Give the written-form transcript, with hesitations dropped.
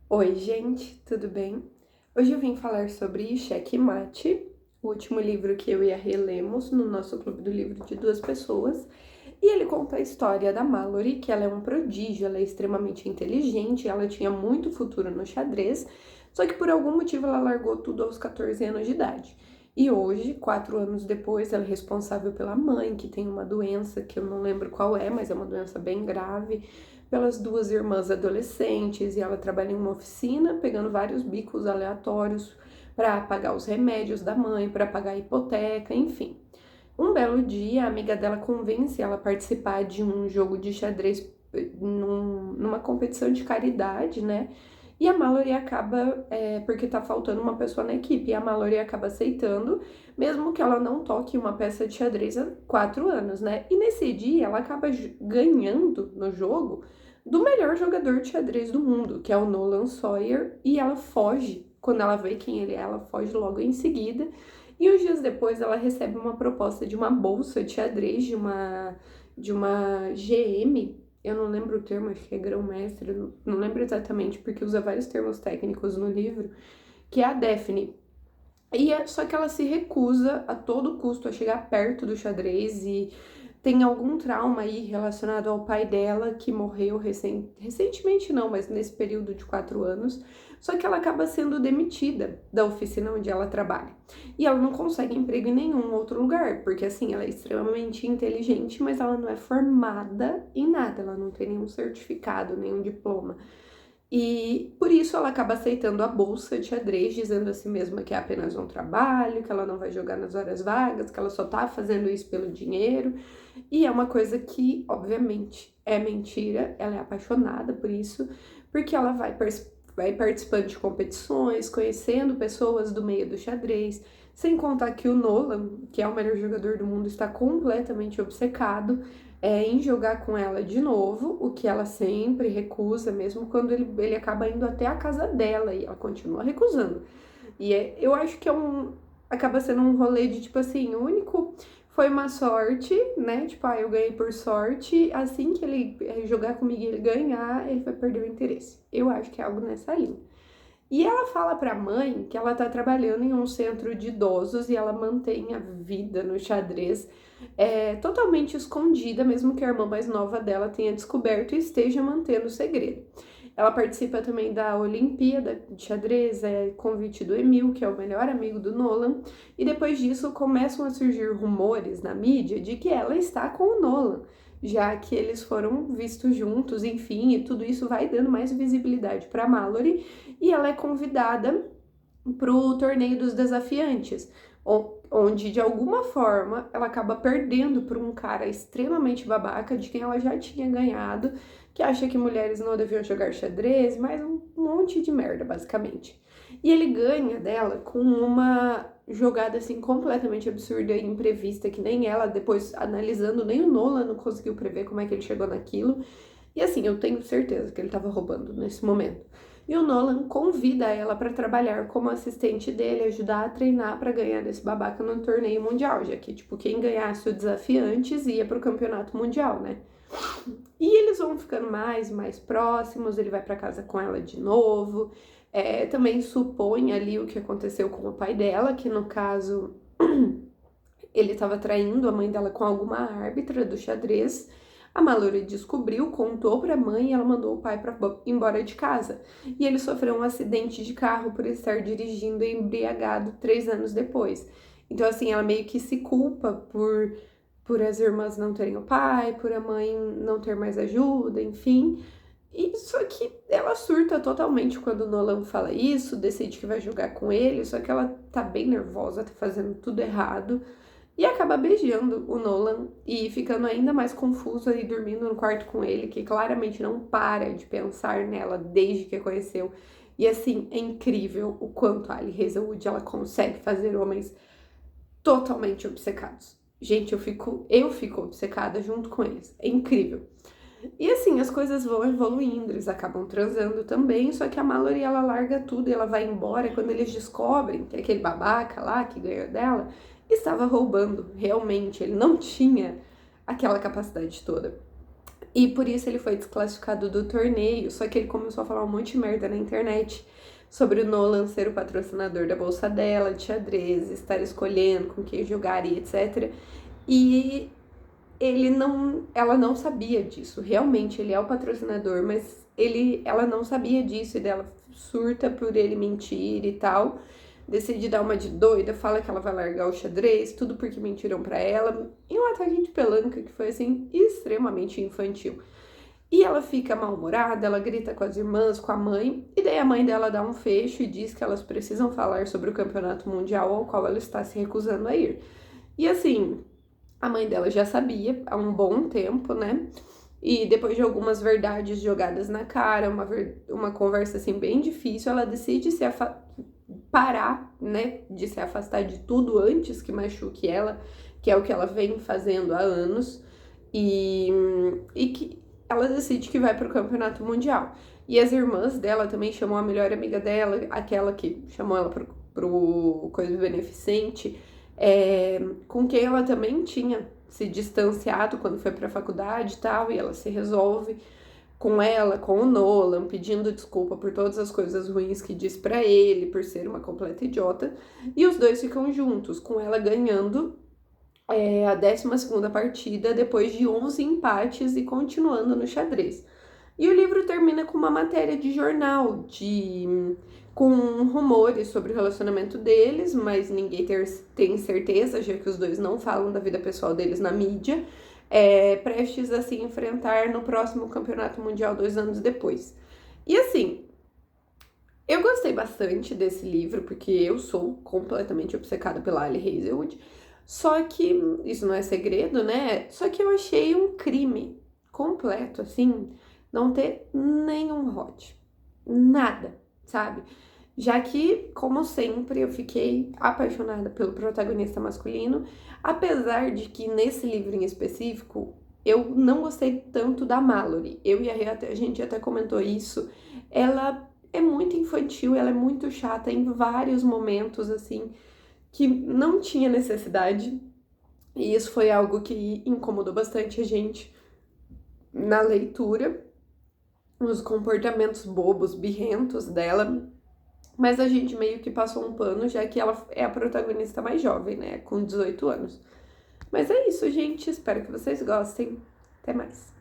Oi, gente, tudo bem? Hoje eu vim falar sobre Xeque Mate, o último livro que eu e a Rê lemos no nosso clube do livro de duas pessoas. E ele conta a história da Mallory, que ela é um prodígio, ela é extremamente inteligente, ela tinha muito futuro no xadrez, só que por algum motivo ela largou tudo aos 14 anos de idade. E hoje, 4 anos depois, ela é responsável pela mãe, que tem uma doença que eu não lembro qual é, mas é uma doença bem grave, pelas duas irmãs adolescentes, e ela trabalha em uma oficina pegando vários bicos aleatórios para pagar os remédios da mãe, para pagar a hipoteca, enfim. Um belo dia, a amiga dela convence ela a participar de um jogo de xadrez numa competição de caridade, né? E a Mallory acaba, porque tá faltando uma pessoa na equipe, e a Mallory acaba aceitando, mesmo que ela não toque uma peça de xadrez há 4 anos, né? E nesse dia ela acaba ganhando no jogo do melhor jogador de xadrez do mundo, que é o Nolan Sawyer, e ela foge. Quando ela vê quem ele é, ela foge logo em seguida. E uns dias depois ela recebe uma proposta de uma bolsa de xadrez de uma GM, eu não lembro o termo, acho que é grão-mestre, não lembro exatamente, porque usa vários termos técnicos no livro, que é a Daphne. Só que ela se recusa a todo custo a chegar perto do xadrez e tem algum trauma aí relacionado ao pai dela que morreu recentemente não, mas nesse período de 4 anos. Só que ela acaba sendo demitida da oficina onde ela trabalha. E ela não consegue emprego em nenhum outro lugar, porque assim, ela é extremamente inteligente, mas ela não é formada em nada, ela não tem nenhum certificado, nenhum diploma. E por isso ela acaba aceitando a bolsa de xadrez, dizendo a si mesma que é apenas um trabalho, que ela não vai jogar nas horas vagas, que ela só tá fazendo isso pelo dinheiro. E é uma coisa que, obviamente, é mentira, ela é apaixonada por isso, porque ela vai participando de competições, conhecendo pessoas do meio do xadrez, sem contar que o Nolan, que é o melhor jogador do mundo, está completamente obcecado em jogar com ela de novo, o que ela sempre recusa, mesmo quando ele acaba indo até a casa dela e ela continua recusando. Eu acho que acaba sendo um rolê de tipo assim, o único foi uma sorte, né? Tipo, eu ganhei por sorte, assim que ele jogar comigo e ele ganhar, ele vai perder o interesse. Eu acho que é algo nessa linha. E ela fala pra mãe que ela tá trabalhando em um centro de idosos e ela mantém a vida no xadrez totalmente escondida, mesmo que a irmã mais nova dela tenha descoberto e esteja mantendo o segredo. Ela participa também da Olimpíada de xadrez, convite do Emil, que é o melhor amigo do Nolan, e depois disso começam a surgir rumores na mídia de que ela está com o Nolan, já que eles foram vistos juntos, enfim, e tudo isso vai dando mais visibilidade para Mallory, e ela é convidada para o torneio dos desafiantes, onde de alguma forma ela acaba perdendo para um cara extremamente babaca de quem ela já tinha ganhado, que acha que mulheres não deviam jogar xadrez, mas um monte de merda, basicamente. E ele ganha dela com uma jogada assim completamente absurda e imprevista, que nem ela, depois analisando, nem o Nolan não conseguiu prever como é que ele chegou naquilo. E assim, eu tenho certeza que ele estava roubando nesse momento. E o Nolan convida ela para trabalhar como assistente dele, ajudar a treinar para ganhar desse babaca no torneio mundial, já que, tipo, quem ganhasse o desafiantes ia pro campeonato mundial, né? E eles vão ficando mais e mais próximos, ele vai para casa com ela de novo. Também supõe ali o que aconteceu com o pai dela, que no caso ele estava traindo a mãe dela com alguma árbitra do xadrez. A Mallory descobriu, contou para a mãe e ela mandou o pai para embora de casa. E ele sofreu um acidente de carro por estar dirigindo embriagado 3 anos depois. Então, assim, ela meio que se culpa por as irmãs não terem o pai, por a mãe não ter mais ajuda, enfim. E só que ela surta totalmente quando o Nolan fala isso, decide que vai jogar com ele, só que ela tá bem nervosa, tá fazendo tudo errado. E acaba beijando o Nolan e ficando ainda mais confusa e dormindo no quarto com ele, que claramente não para de pensar nela desde que a conheceu. E assim, é incrível o quanto a Ali Hazelwood ela consegue fazer homens totalmente obcecados. Gente, eu fico obcecada junto com eles. É incrível. E assim, as coisas vão evoluindo, eles acabam transando também, só que a Mallory, ela larga tudo e ela vai embora quando eles descobrem que aquele babaca lá, que ganhou dela, estava roubando, realmente, ele não tinha aquela capacidade toda. E por isso ele foi desclassificado do torneio, só que ele começou a falar um monte de merda na internet sobre o Nolan ser o patrocinador da bolsa dela, de xadrez, estar escolhendo com quem jogar e etc. E ela não sabia disso. Realmente ele é o patrocinador, mas ela não sabia disso e dela surta por ele mentir e tal. Decide dar uma de doida, fala que ela vai largar o xadrez, tudo porque mentiram pra ela. E um ataque de pelanca que foi, assim, extremamente infantil. E ela fica mal-humorada, ela grita com as irmãs, com a mãe, e daí a mãe dela dá um fecho e diz que elas precisam falar sobre o campeonato mundial ao qual ela está se recusando a ir. E assim, a mãe dela já sabia há um bom tempo, né? E depois de algumas verdades jogadas na cara, uma conversa assim bem difícil, ela decide parar, né, de se afastar de tudo antes que machuque ela, que é o que ela vem fazendo há anos, e que ela decide que vai pro campeonato mundial. E as irmãs dela também chamam a melhor amiga dela, aquela que chamou ela pro coisa beneficente, com quem ela também tinha se distanciado quando foi pra faculdade e tal, e ela se resolve com ela, com o Nolan, pedindo desculpa por todas as coisas ruins que diz pra ele, por ser uma completa idiota, e os dois ficam juntos, com ela ganhando a 12ª partida depois de 11 empates e continuando no xadrez. E o livro termina com uma matéria de jornal, com rumores sobre o relacionamento deles, mas ninguém tem certeza, já que os dois não falam da vida pessoal deles na mídia, prestes a se enfrentar no próximo campeonato mundial 2 anos depois. E assim, eu gostei bastante desse livro, porque eu sou completamente obcecada pela Ali Hazelwood, só que, isso não é segredo, né? Só que eu achei um crime completo, assim, não ter nenhum hot. Nada, sabe? Já que, como sempre, eu fiquei apaixonada pelo protagonista masculino, apesar de que nesse livro em específico, eu não gostei tanto da Mallory. Eu e a Rê, a gente até comentou isso. Ela é muito infantil, ela é muito chata em vários momentos, assim, que não tinha necessidade. E isso foi algo que incomodou bastante a gente na leitura, os comportamentos bobos, birrentos dela, mas a gente meio que passou um pano, já que ela é a protagonista mais jovem, né, com 18 anos. Mas é isso, gente, espero que vocês gostem. Até mais.